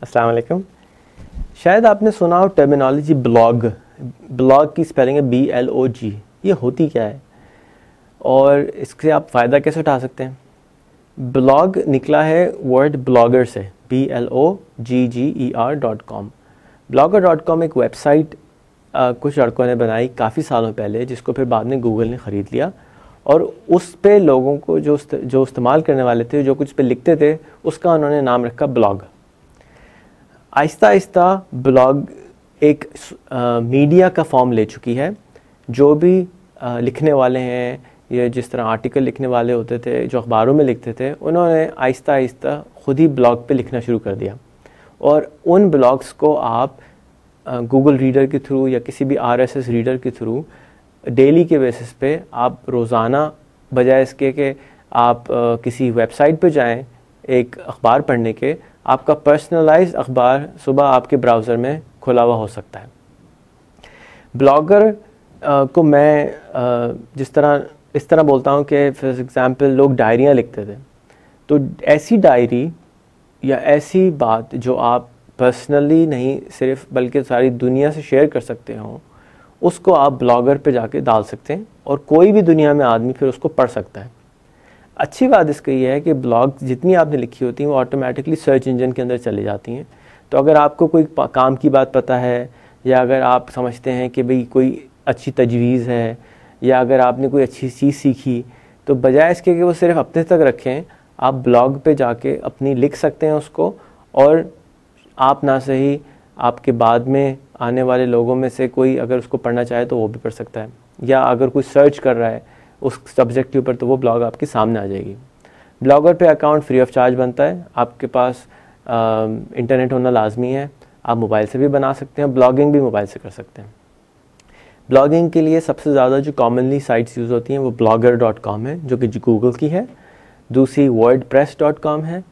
अस्सलाम वालेकुम। शायद आपने सुना हो टर्मिनोलॉजी ब्लॉग। ब्लॉग की स्पेलिंग है BLOG। ये होती क्या है और इससे आप फ़ायदा कैसे उठा सकते हैं? ब्लॉग निकला है वर्ड ब्लॉगर से, BLOGGER.com। blogger.com एक वेबसाइट कुछ लड़कों ने बनाई काफ़ी सालों पहले, जिसको फिर बाद में गूगल ने ख़रीद लिया और उस पे लोगों को जो इस्तेमाल करने वाले थे, जो कुछ पे लिखते थे, उसका उन्होंने नाम रखा ब्लॉग। आहिस्ता आहिस्ता ब्लॉग एक मीडिया का फॉर्म ले चुकी है। जो भी लिखने वाले हैं, ये जिस तरह आर्टिकल लिखने वाले होते थे जो अखबारों में लिखते थे, उन्होंने आहिस्ता आहिस्ता ख़ुद ही ब्लॉग पे लिखना शुरू कर दिया और उन ब्लॉग्स को आप गूगल रीडर के थ्रू या किसी भी RSS रीडर के थ्रू डेली के बेसिस पे आप रोज़ाना, बजाय इसके कि आप किसी वेबसाइट पे जाएं एक अखबार पढ़ने के, आपका पर्सनलाइज्ड अखबार सुबह आपके ब्राउज़र में खुला हुआ हो सकता है। ब्लॉगर को मैं इस तरह बोलता हूँ कि फॉर एग्ज़ाम्पल लोग डायरियाँ लिखते थे, तो ऐसी डायरी या ऐसी बात जो आप पर्सनली नहीं सिर्फ बल्कि सारी दुनिया से शेयर कर सकते हो, उसको आप ब्लॉगर पे जाके डाल सकते हैं और कोई भी दुनिया में आदमी फिर उसको पढ़ सकता है। अच्छी बात इसकी ये है कि ब्लॉग जितनी आपने लिखी होती हैं वो ऑटोमेटिकली सर्च इंजन के अंदर चली जाती हैं। तो अगर आपको कोई काम की बात पता है, या अगर आप समझते हैं कि भाई कोई अच्छी तजवीज़ है, या अगर आपने कोई अच्छी चीज़ सीखी, तो बजाय इसके कि वो सिर्फ अपने तक रखें, आप ब्लॉग पे जाके अपनी लिख सकते हैं उसको, और आप ना सही आपके बाद में आने वाले लोगों में से कोई अगर उसको पढ़ना चाहे तो वो भी पढ़ सकता है, या अगर कोई सर्च कर रहा है उस सब्जेक्ट के ऊपर तो वो ब्लॉग आपके सामने आ जाएगी। ब्लॉगर पे अकाउंट फ्री ऑफ चार्ज बनता है। आपके पास इंटरनेट होना लाजमी है। आप मोबाइल से भी बना सकते हैं, ब्लॉगिंग भी मोबाइल से कर सकते हैं। ब्लॉगिंग के लिए सबसे ज़्यादा जो कॉमनली साइट्स यूज़ होती हैं वो blogger.com है, जो कि गूगल की है। दूसरी wordpress.com है,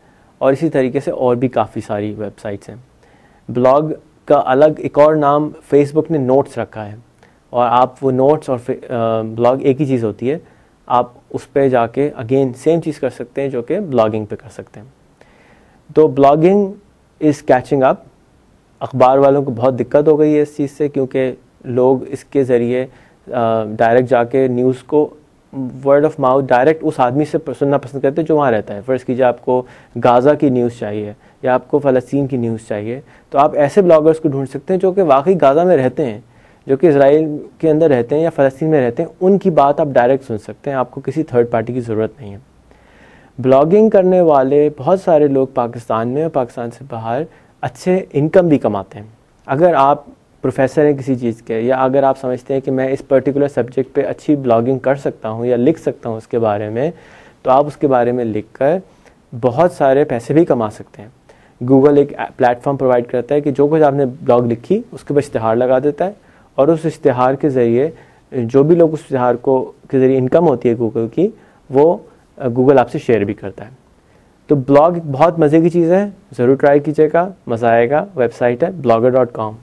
और इसी तरीके से और भी काफ़ी सारी वेबसाइट्स हैं। ब्लॉग का अलग एक और नाम फेसबुक ने नोट्स रखा है, और आप वो नोट्स और ब्लॉग एक ही चीज़ होती है। आप उस पर जाके अगेन सेम चीज़ कर सकते हैं जो कि ब्लॉगिंग पे कर सकते हैं। तो ब्लॉगिंग इज़ कैचिंग अप। अखबार वालों को बहुत दिक्कत हो गई है इस चीज़ से, क्योंकि लोग इसके ज़रिए डायरेक्ट जाके न्यूज़ को वर्ड ऑफ माउथ डायरेक्ट उस आदमी से सुनना पसंद करते हैं जो वहाँ रहता है। फ़र्ज़ कीजिए आपको गाज़ा की न्यूज़ चाहिए या आपको फ़लस्तीन की न्यूज़ चाहिए, तो आप ऐसे ब्लॉगर्स को ढूंढ सकते हैं जो कि वाकई गाज़ा में रहते हैं, जो कि इज़राइल के अंदर रहते हैं या फ़लस्तीन में रहते हैं। उनकी बात आप डायरेक्ट सुन सकते हैं, आपको किसी थर्ड पार्टी की ज़रूरत नहीं है। ब्लॉगिंग करने वाले बहुत सारे लोग पाकिस्तान में और पाकिस्तान से बाहर अच्छे इनकम भी कमाते हैं। अगर आप प्रोफेसर हैं किसी चीज़ के, या अगर आप समझते हैं कि मैं इस पर्टिकुलर सब्जेक्ट पे अच्छी ब्लॉगिंग कर सकता हूँ या लिख सकता हूँ उसके बारे में, तो आप उसके बारे में लिख कर बहुत सारे पैसे भी कमा सकते हैं। गूगल एक प्लेटफॉर्म प्रोवाइड करता है कि जो कुछ आपने ब्लॉग लिखी उसके ऊपर इश्तिहार लगा देता है, और उस इश्तिहार के ज़रिए जो भी लोग उस इश्तिहार को के ज़रिए इनकम होती है गूगल की, वो गूगल आपसे शेयर भी करता है। तो ब्लॉग बहुत मज़े की चीज़ है, ज़रूर ट्राई कीजिएगा, मज़ा आएगा। वेबसाइट है blogger.com।